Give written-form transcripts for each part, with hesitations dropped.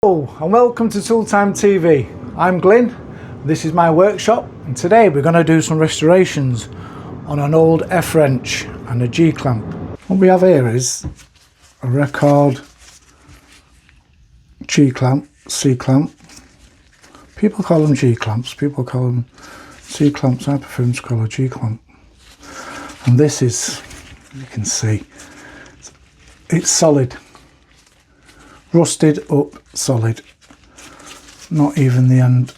Hello and welcome to Tooltime TV. I'm Glyn, this is my workshop, and today we're going to do some restorations on an old F wrench and a G clamp. What we have here is a record G clamp, C clamp. People call them G clamps, people call them C clamps. I prefer them to call a G clamp. And this is, you can see, it's solid. Rusted up solid, not even the end,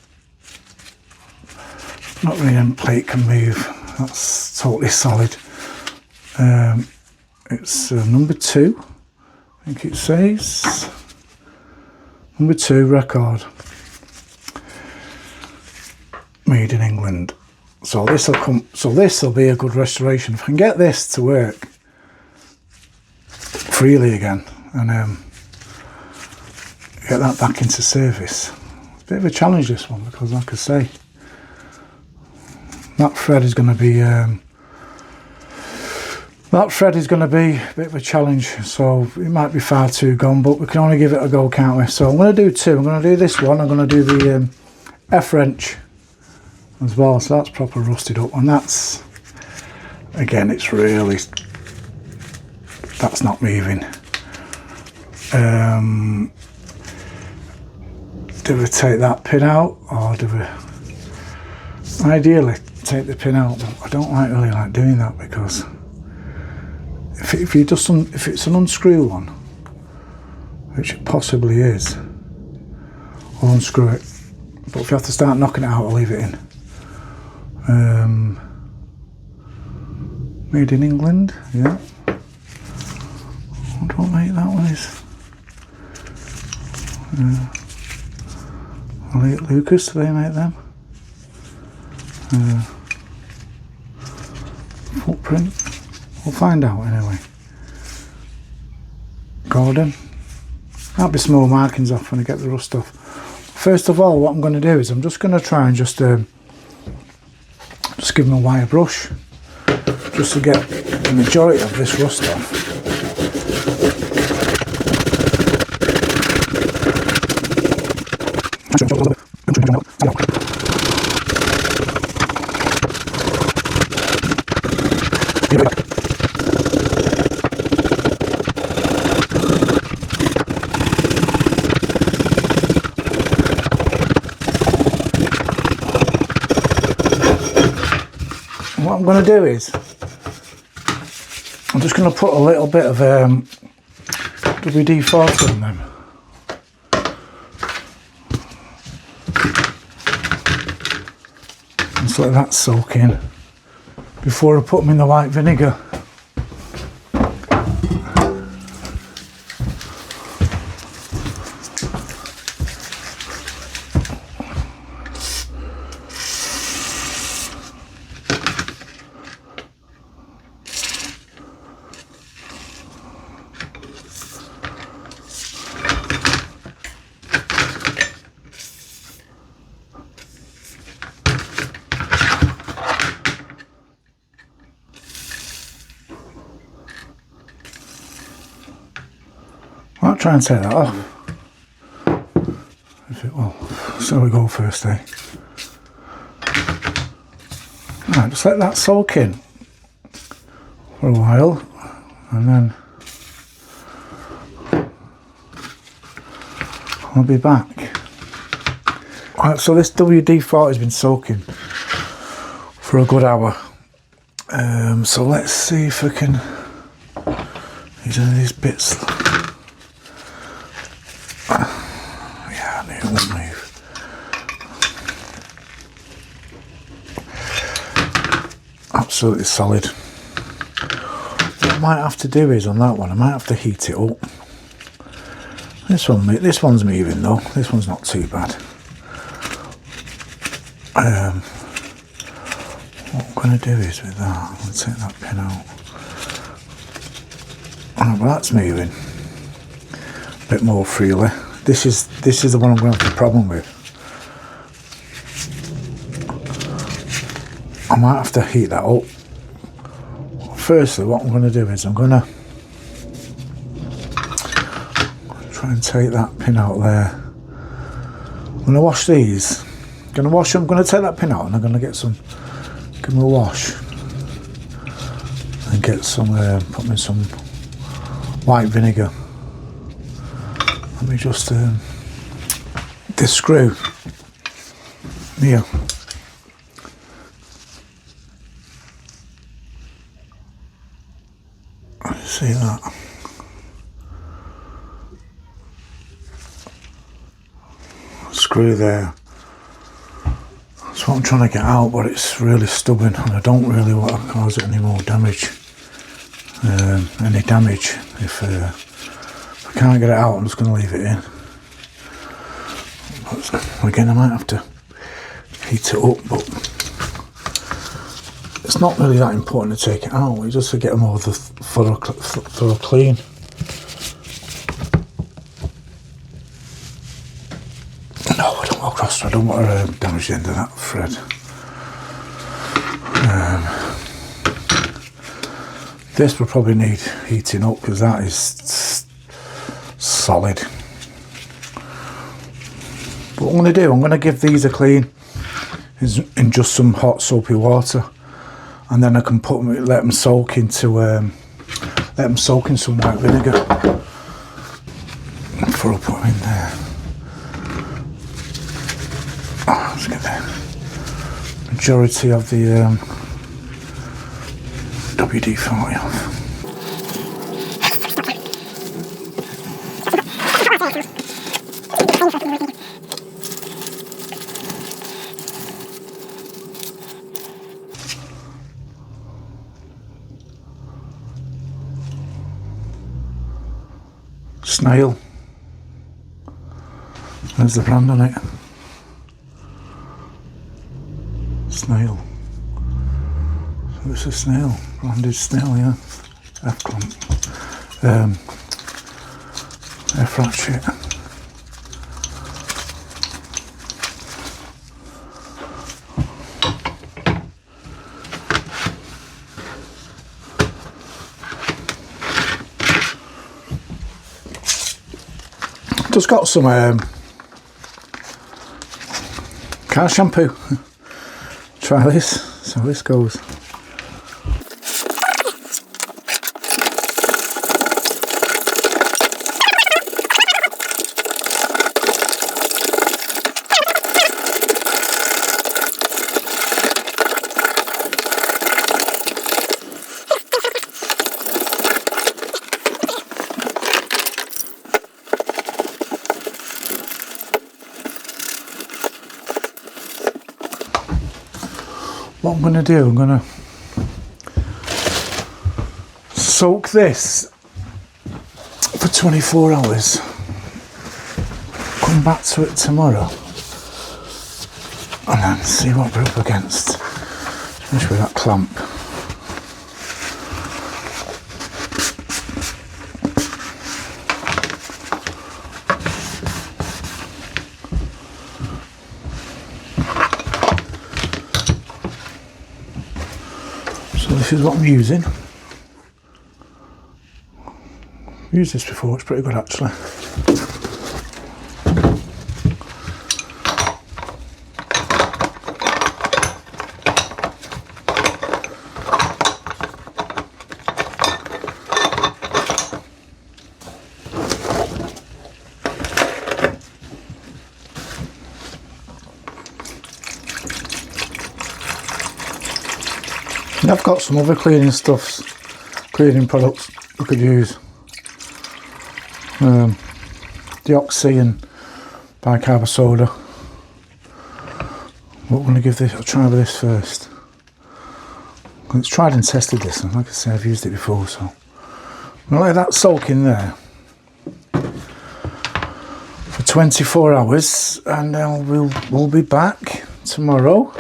not the end plate can move, that's totally solid. It's number 2, I think it says, number 2 record, made in England. So this will be a good restoration. If I can get this to work freely again and get that back into service. It's a bit of a challenge, this one, because like I say, that thread is going to be a bit of a challenge, so it might be far too gone, but we can only give it a go, can't we? So I'm going to do 2. I'm going to do this one, I'm going to do the F wrench as well, so that's proper rusted up, and that's, again, it's really, that's not moving. Do we take that pin out, or do we ideally take the pin out? But I don't really like doing that, because if it's an unscrew one, which it possibly is, I'll unscrew it. But if you have to start knocking it out, I'll leave it in. Made in England, yeah. I don't make that one is. Lucas, do they make them? Footprint, we'll find out anyway. Gordon, might be small markings off when I get the rust off. First of all, what I'm going to do is I'm just going to try and just give them a wire brush, just to get the majority of this rust off. What I'm going to do is I'm just going to put a little bit of WD-40 on them. Just let that soak in before I put them in the white vinegar. I'll try and take that off. So we go first, eh? Right, just let that soak in for a while, and then I'll be back. Right, so this WD-40 has been soaking for a good hour. So let's see if I can use any of these bits. Absolutely solid. What I might have to do is on that one, I might have to heat it up. This one's moving though. This one's not too bad. What I'm going to do is with that, I'm going to take that pin out. Oh, well, that's moving a bit more freely. This is the one I'm going to have the problem with. I might have to heat that up. Firstly, what I'm going to do is I'm going to try and take that pin out there I'm going to wash these. I'm going to take that pin out and I'm going to get some, give them a wash. And get some, put them in some white vinegar. Let me just, this screw here. See that? Screw there. That's what I'm trying to get out, but it's really stubborn and I don't really want to cause it any more damage. Any damage. If I can't get it out, I'm just going to leave it in. But again, I might have to heat it up, but it's not really that important to take it out. We just to get them all the thorough clean. No, I don't want cross. I don't want to damage the end of that thread. This will probably need heating up because that is solid. But what I'm going to do, I'm going to give these a clean in just some hot soapy water, and then I can put them, let them soak in some white vinegar before I put them in there. Let's get the majority of the WD-40 off. Snail. There's the brand on it. Snail. So it's a Snail, branded Snail, yeah. F-clamp. F-ratchet. Just got some car shampoo. Try this, see how this goes. What I'm going to do, I'm going to soak this for 24 hours, come back to it tomorrow and then see what we're up against, finish with that clamp. This is what I'm using. I've used this before, it's pretty good actually. And I've got some other cleaning products we could use. Deoxy and bicarb soda. But we're going to give this a try with this first. It's tried and tested this, and like I say, I've used it before, so I'm going to let that soak in there for 24 hours, and then we'll be back tomorrow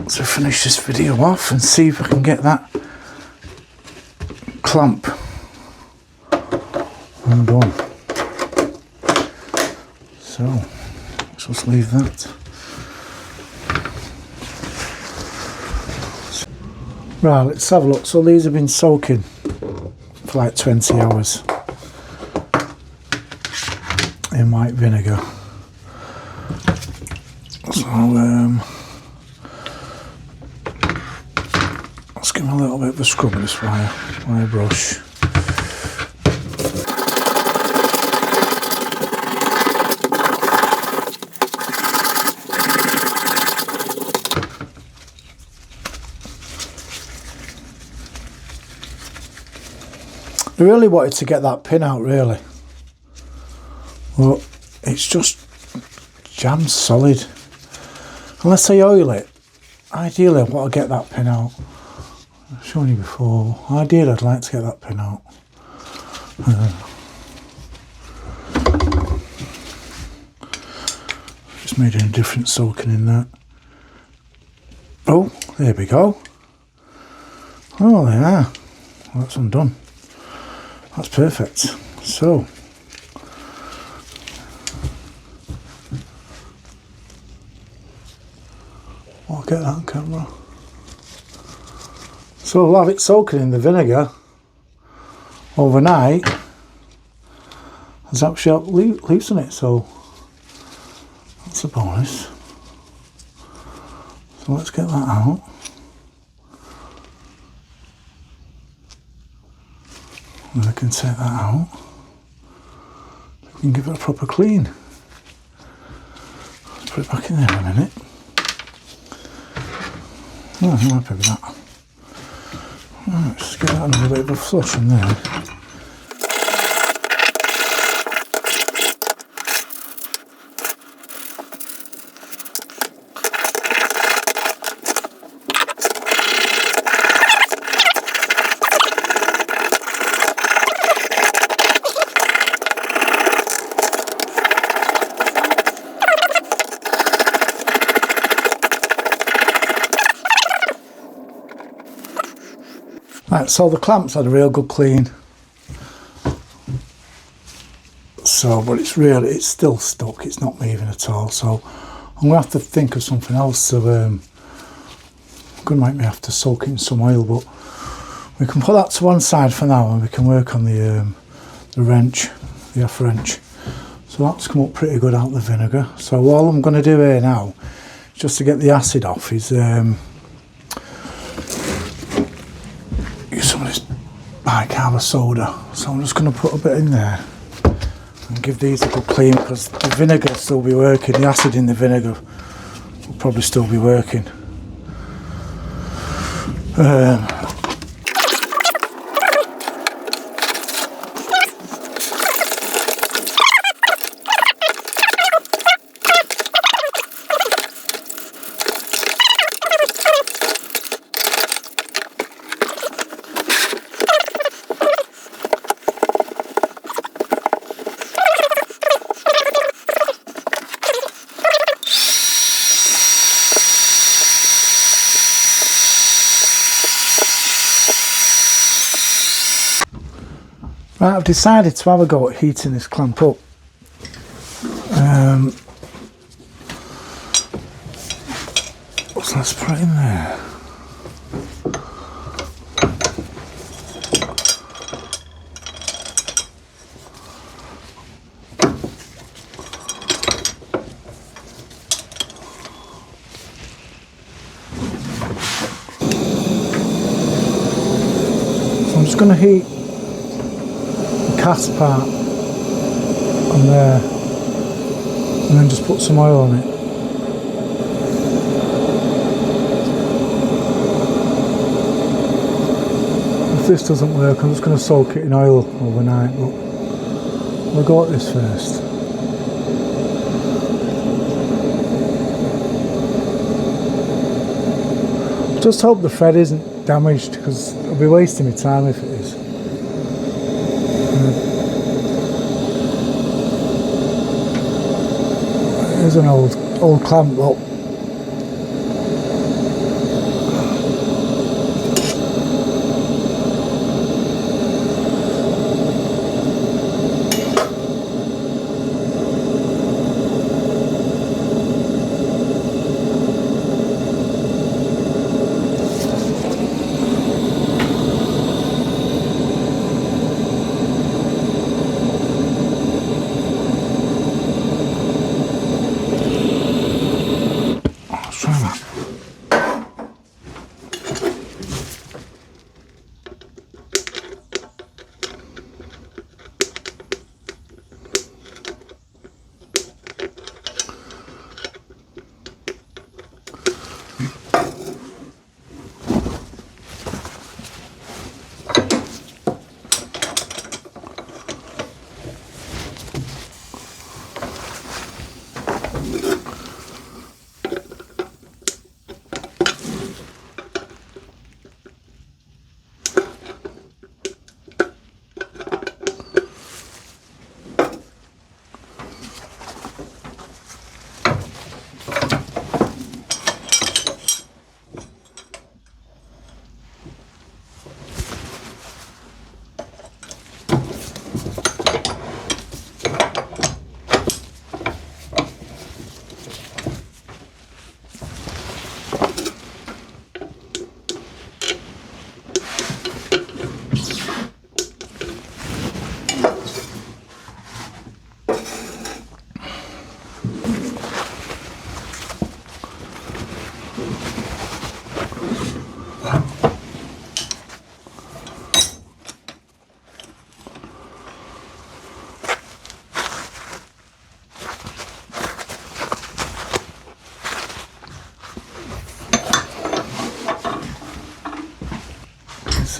to finish this video off and see if I can get that clamp undone. So let's just leave that. Right, let's have a look. So these have been soaking for like 20 hours. in white vinegar. So let's give him a little bit of a scrub with this wire brush. I really wanted to get that pin out, really. But it's just jammed solid. Unless I oil it, ideally I want to get that pin out. I've shown you before. Ideally I'd like to get that pin out. Just made a different soaking in that. Oh, there we go. Oh, there. Well, that's undone. That's perfect. So, I'll get that on camera. So I'll have it soaking in the vinegar overnight. Has actually loosened it, so that's a bonus. So let's get that out. And I can take that out. We can give it a proper clean. Let's put it back in there a minute. Oh, I'm happy with that. Right, let's get that another bit of a flush in there. Right, so the clamps had a real good clean. So, but it's still stuck, it's not moving at all. So I'm going to have to think of something else. So going to make me have to soak it in some oil, but we can put that to one side for now and we can work on the wrench, the F wrench. So that's come up pretty good out the vinegar. So all I'm going to do here now, just to get the acid off, is use some of this bicarb soda. So I'm just going to put a bit in there and give these a good clean, because the vinegar will still be working. The acid in the vinegar will probably still be working. Right, I've decided to have a go at heating this clamp up. So let's put it in there. So I'm just going to heat cast part on there and then just put some oil on it. If this doesn't work, I'm just going to soak it in oil overnight, but we'll go at this first. Just hope the thread isn't damaged, because I'll be wasting my time if it is. Here's an old clamp lock.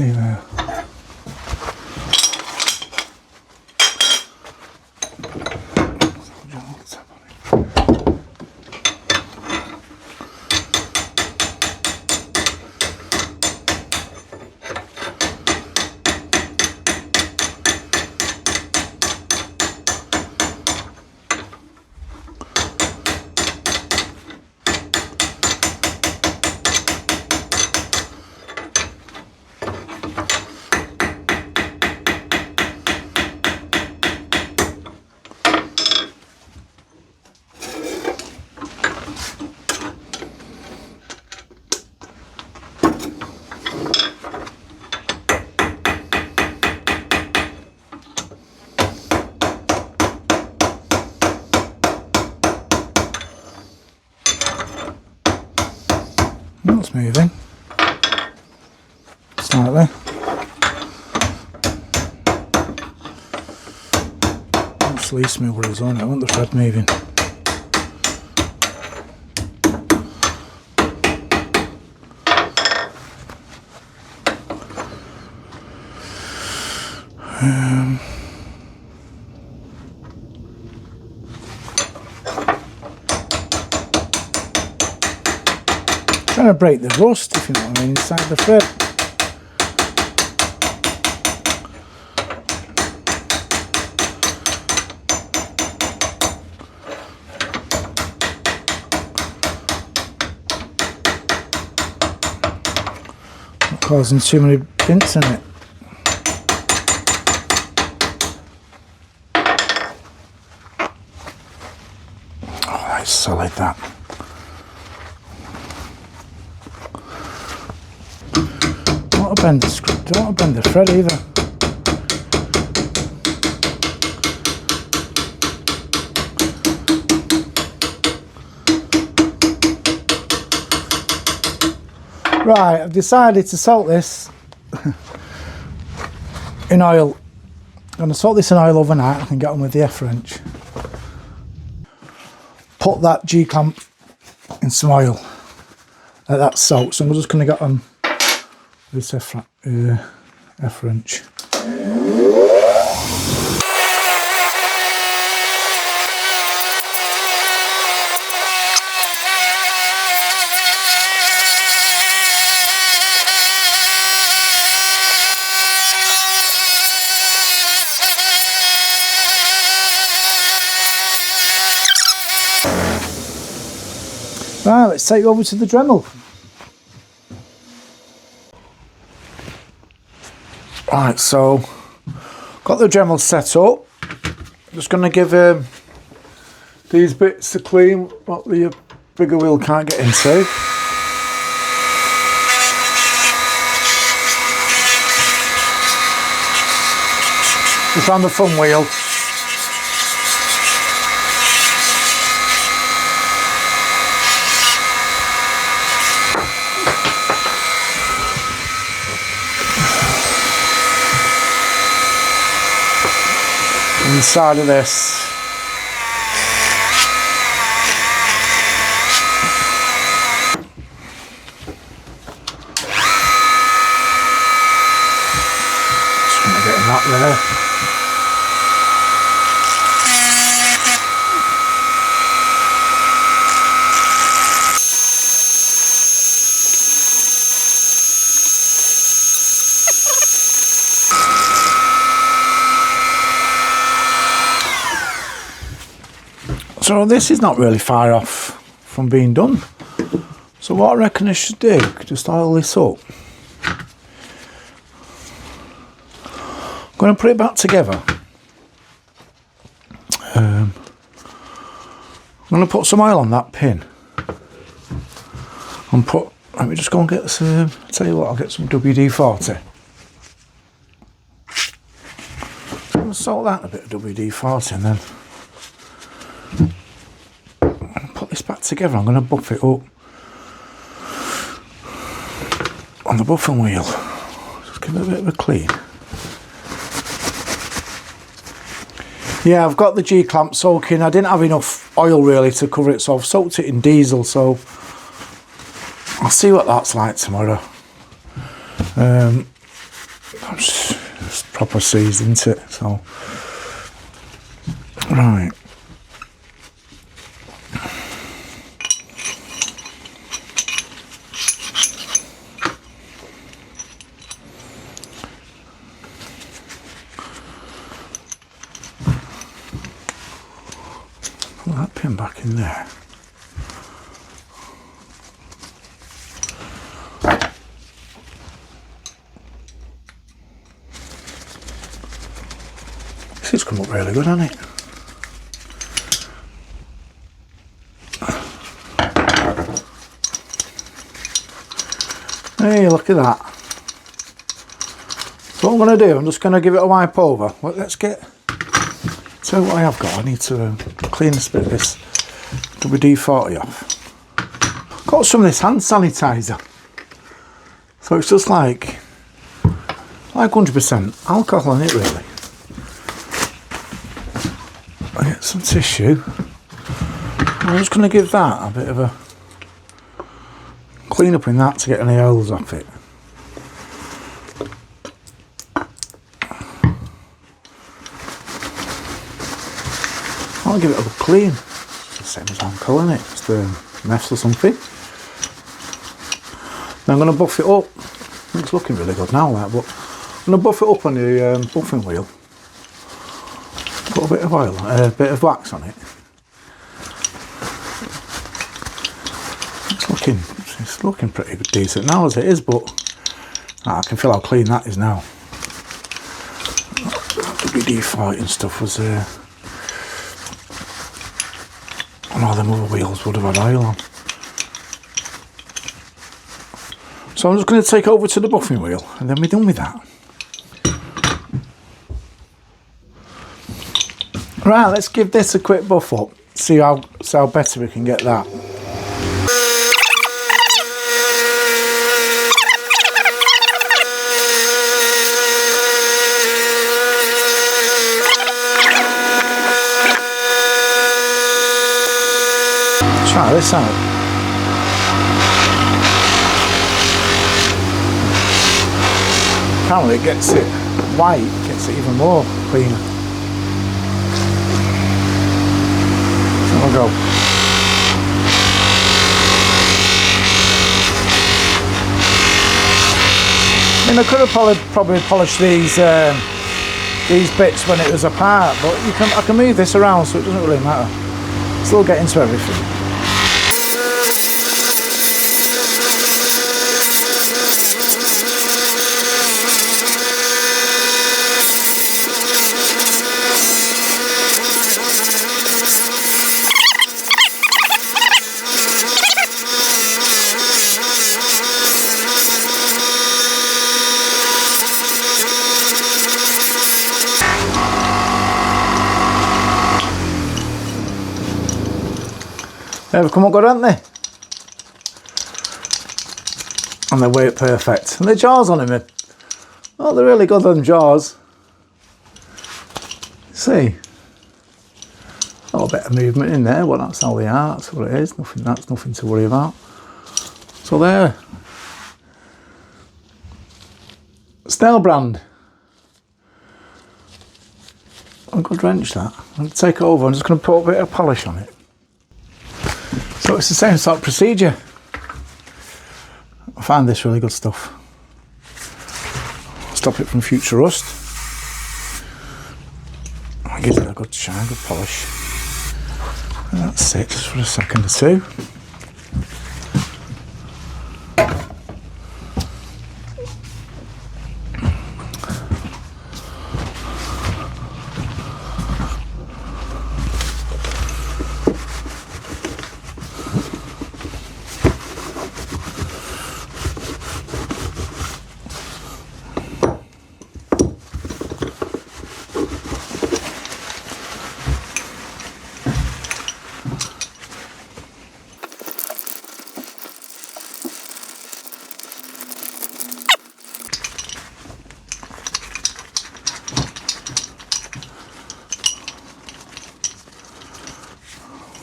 see there. That's moving slightly. That's least smooth as on it. I want the thread moving. Trying to break the rust, if you know what I mean, inside the thread. Not causing too many dents in it. Oh, that's solid, that. Don't want to bend the thread either. Right, I've decided to salt this in oil. I'm going to salt this in oil overnight. I can get on with the F wrench. Put that G-clamp in some oil. That's salt. So I'm just going to get on this F wrench. Right, let's take you over to the Dremel. Right, so got the Dremel set up. Just going to give these bits a clean what the bigger wheel can't get into. Just on the front wheel. Inside of this. Just going to get that there. So this is not really far off from being done. So what I reckon I should do, just oil this up. I'm going to put it back together. I'm going to put some oil on that pin. And let me just go and get some, I'll tell you what, I'll get some WD-40. I'll salt that a bit of WD-40 and then this back together. I'm going to buff it up on the buffing wheel. Just give it a bit of a clean. Yeah, I've got the G-clamp soaking. I didn't have enough oil really to cover it, so I've soaked it in diesel, so I'll see what that's like tomorrow. It's proper seized, isn't it? So, right. Put that pin back in there. It's come up really good, hasn't it? Hey, look at that. So what I'm going to do, I'm just going to give it a wipe over. Well, let's get... So what I have got, I need to clean this bit of this WD-40 off. Got some of this hand sanitizer. So it's just like 100% alcohol in it, really. I get some tissue. I'm just going to give that a bit of a clean up in that to get any oils off it. I'll give it a good clean. It's the same as alcohol, isn't it? It's the mess or something. Then I'm going to buff it up. It's looking really good now, that, but I'm going to buff it up on the buffing wheel. Put a bit of oil, a bit of wax on it. It's looking pretty good, decent now as it is, but I can feel how clean that is now. WD-40 and stuff was there. And all them other wheels would have had oil on. So I'm just going to take over to the buffing wheel and then we're done with that. Right, let's give this a quick buff up. See how better we can get that. Try this out. Apparently it gets it white, gets it even more cleaner. So we'll go. I mean, I could have probably polished these bits when it was apart, but I can move this around, so it doesn't really matter. Still get into everything. They've come up good, haven't they? And they weight perfect. And the jaws on him, oh, they're really good, them jaws. See? A little bit of movement in there, well, that's how they are, that's what it is. That's nothing to worry about. So there. Snail brand. I'm going to drench that. I'm going to take it over, I'm just going to put a bit of polish on it. So it's the same sort of procedure. I find this really good stuff. Stop it from future rust. I give it a good shine, good polish. And that's it, just for a second or two.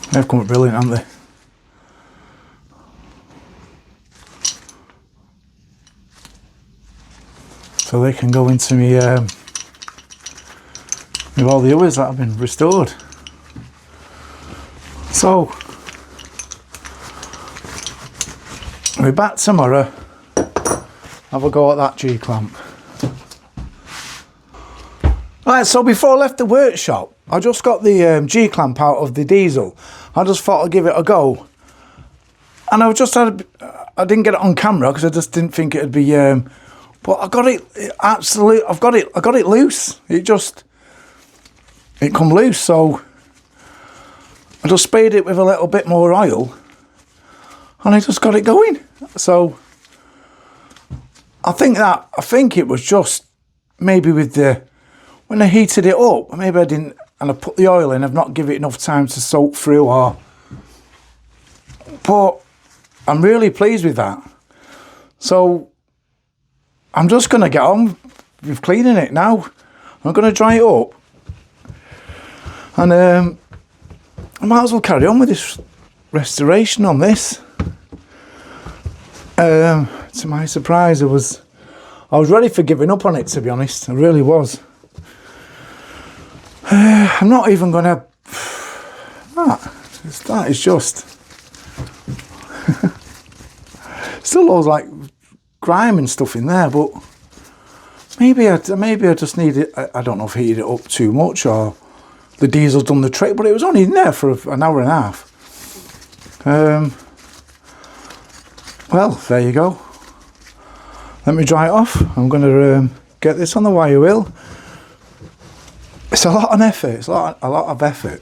They've come up brilliant, haven't they? So so they can go into me with all the others that have been restored. So we're back tomorrow. Have a go at that G-clamp. Right, so before I left the workshop, I just got the G-clamp out of the diesel. I just thought I'd give it a go. And I didn't get it on camera because I just didn't think it'd be, but I got it, absolutely, I got it loose. It come loose, so I just sprayed it with a little bit more oil and I just got it going. So I think it was just maybe with when I heated it up, maybe I didn't, and I put the oil in, I've not given it enough time to soak through, but I'm really pleased with that. So I'm just going to get on with cleaning it now. I'm going to dry it up, and I might as well carry on with this restoration on this. To my surprise, I was ready for giving up on it, to be honest. I really was. I'm not even going to... That is just... Still loads like grime and stuff in there, but maybe I just need it. I don't know if I heated it up too much or the diesel's done the trick, but it was only in there for an hour and a half. Well, there you go. Let me dry it off. I'm going to get this on the wire wheel. It's a lot of effort. It's a lot of effort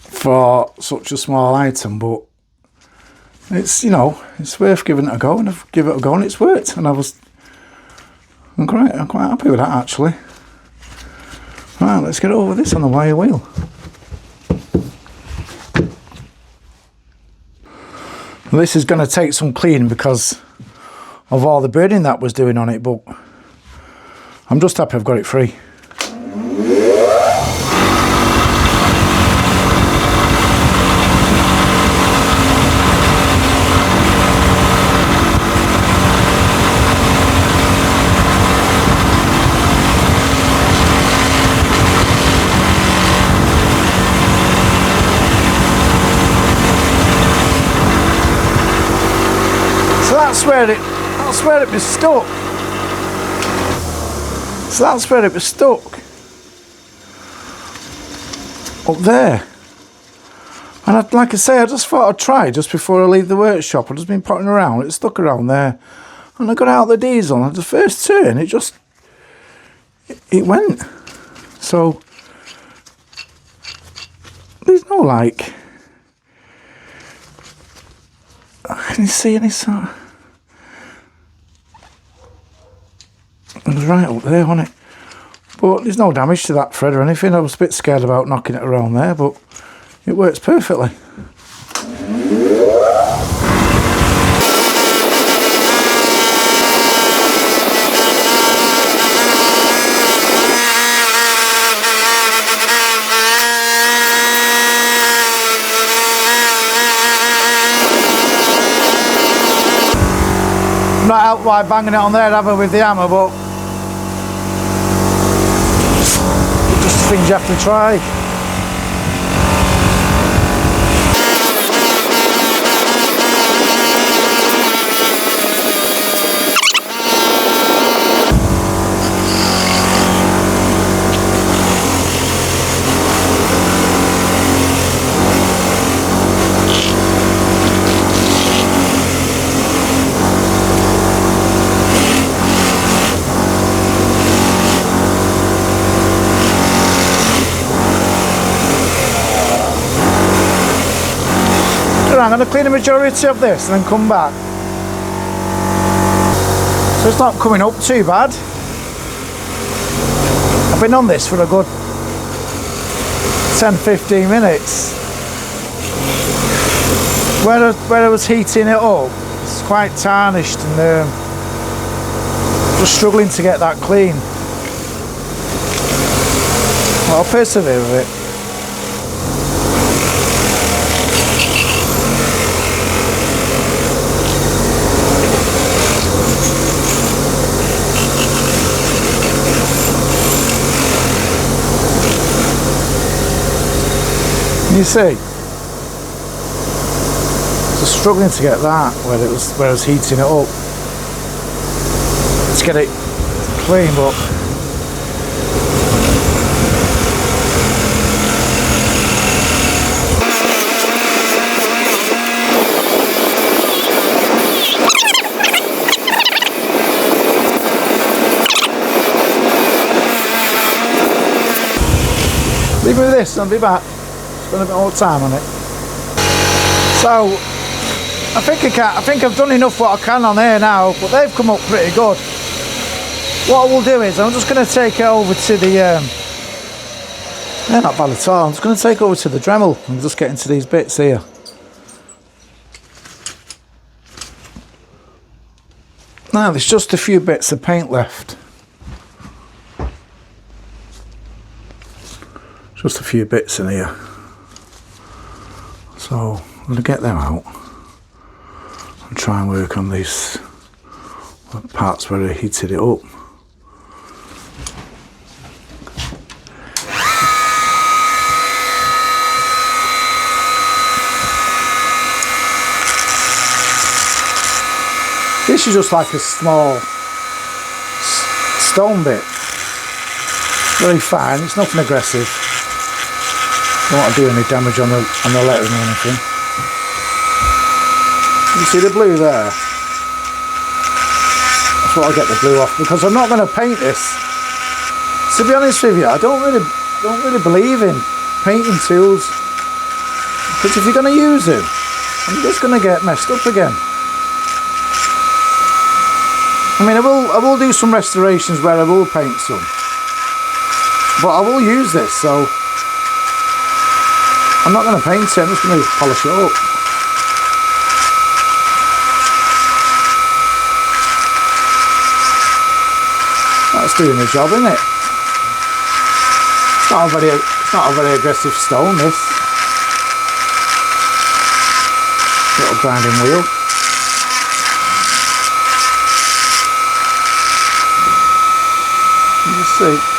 for such a small item, but it's, you know, it's worth giving it a go, and I've given it a go and it's worked, and I'm quite happy with that, actually. Right, let's get over this on the wire wheel. This is going to take some cleaning because of all the burning that was doing on it, but I'm just happy I've got it free. That's where it was stuck. So that's where it was stuck. Up there. And like I say, I just thought I'd try just before I leave the workshop. I've just been potting around, it's stuck around there. And I got out the diesel, and the first turn, it went. So there's no like... Can you see any sort of... It was right up there, wasn't it? But there's no damage to that thread or anything. I was a bit scared about knocking it around there, but it works perfectly. Not helped by banging it on there, have I, with the hammer, but just things you have to try. I'm going to clean the majority of this and then come back. So it's not coming up too bad. I've been on this for a good 10-15 minutes. Where I was heating it up, it's quite tarnished, and just struggling to get that clean. Well, I'll persevere with it. You see? Just struggling to get that where I was heating it up. Let's get it clean, but leave me with this and I'll be back. Spend a bit more time on it. So I think I've done enough what I can on here now, but they've come up pretty good. What I will do is I'm just going to take it over to the they're not bad at all. I'm just going to take it over to the Dremel and just get into these bits here. Now there's just a few bits of paint left. Just a few bits in here. So I'm going to get them out and try and work on these parts where I heated it up. This is just like a small stone bit. Very fine, it's nothing aggressive. Don't want to do any damage on the lettering or anything. You see the blue there? That's what I'll get the blue off, because I'm not going to paint this. To be honest with you, I don't really believe in painting tools, because if you're going to use them, I'm just going to get messed up again. I mean, I will do some restorations where I will paint some, but I will use this, so I'm not going to paint it, I'm just going to polish it up. That's doing the job, isn't it? It's not a very aggressive stone, this. Little grinding wheel. You see.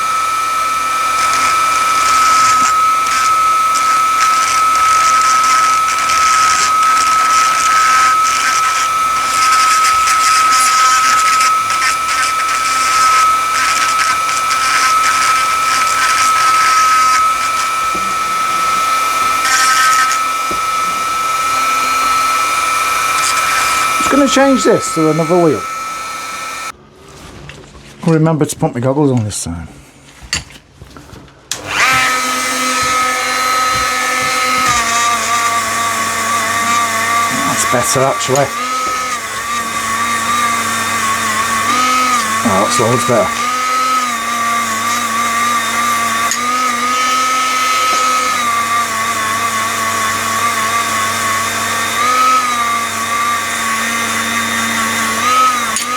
Going to change this to another wheel. I'll remember to put my goggles on this time. That's better actually. Oh, that's loads better.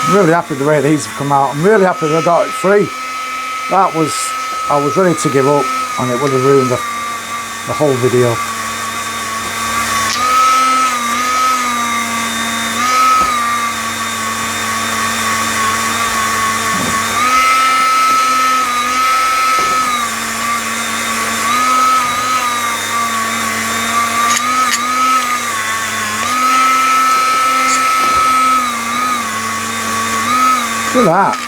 I'm really happy the way these have come out. I'm really happy that I got it free. I was ready to give up and it would have ruined the whole video. Look at that.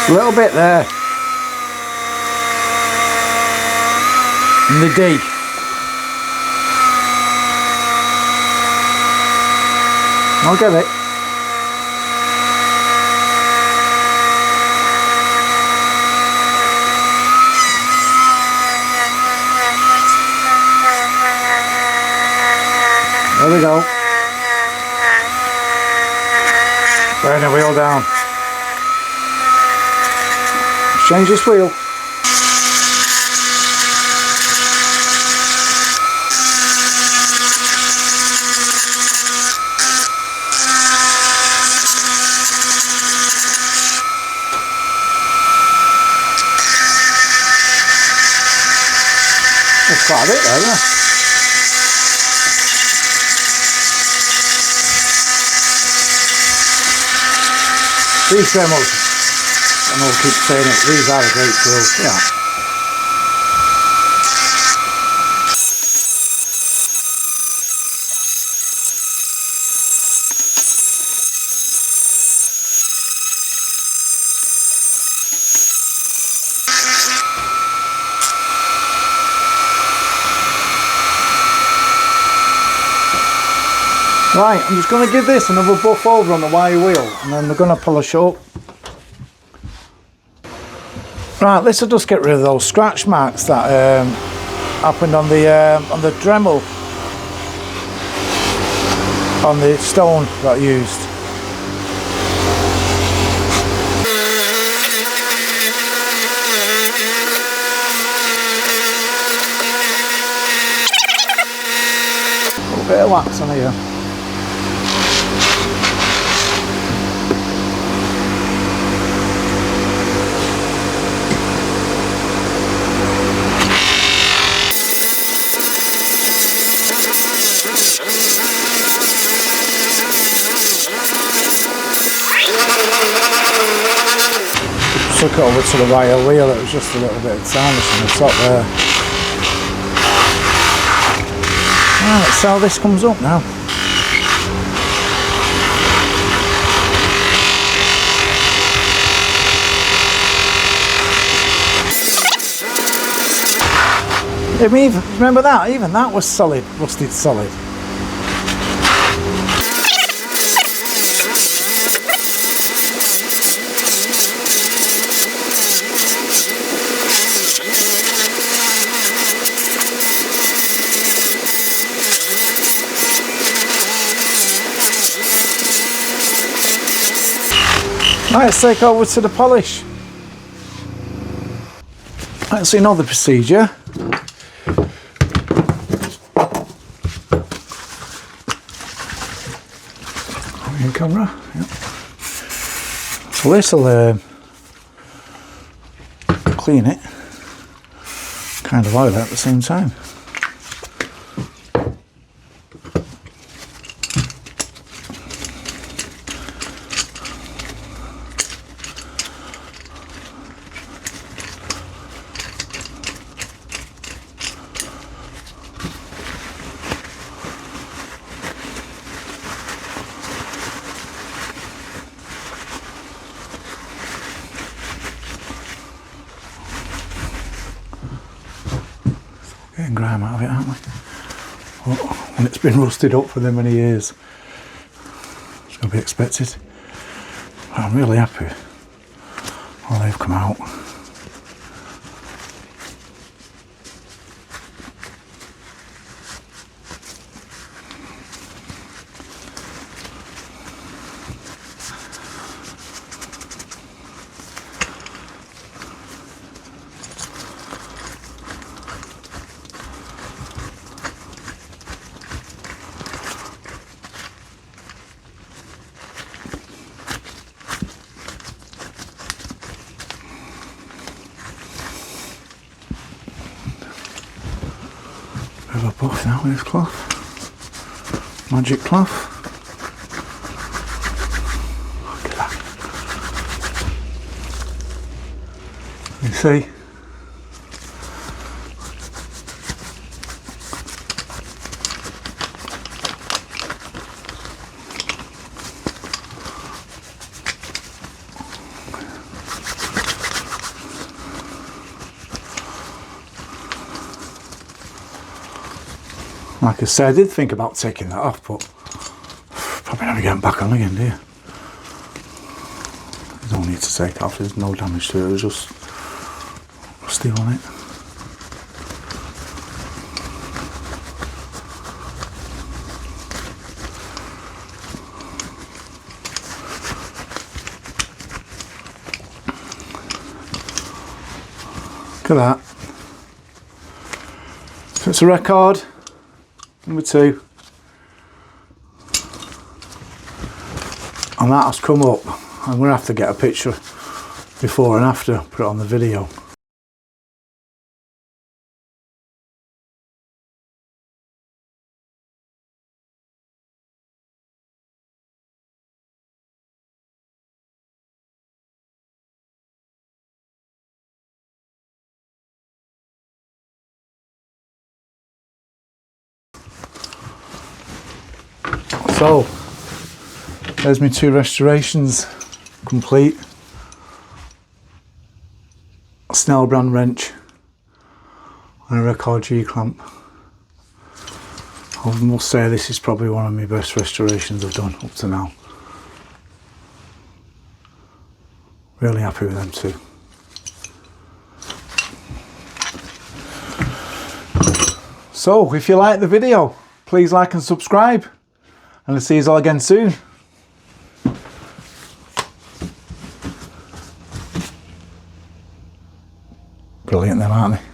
A little bit there. And the D. I'll get it. There we go. Bring the wheel down. change this wheel. That's quite a bit there, isn't it? These Dremels, and I'll keep saying it, these are a great tool, yeah. Right, I'm just going to give this another buff over on the wire wheel and then we're going to polish it up. Right, this will just get rid of those scratch marks that happened on the Dremel, on the stone that I used. A little bit of wax on here. Took it over to the wire wheel, it was just a little bit of tarnish on the top there. Right, let's see how this comes up now. Remember that? Even that was solid, rusted solid. Right, let's take over to the polish. Let's see another procedure. In camera, yep. So this will clean it, kind of oil it at the same time. Getting grime out of it, aren't we? Well, when it's been rusted up for them many years, it's going to be expected. But I'm really happy how they've come out. Bit of a buff now with this cloth. Magic cloth. Look at that. You see? Like I said, I did think about taking that off, but probably never getting back on again, do you? There's no need to take it off, there's no damage to it, it was just rusty on it. Look at that. So it's a record, number 2. And that has come up. I'm going to have to get a picture before and after, put it on the video. So, there's my 2 restorations complete. A Snail brand wrench and a record G-clamp. I must say this is probably one of my best restorations I've done up to now. Really happy with them 2. So, if you like the video, please like and subscribe. And I'll see you all again soon. Brilliant then, aren't they?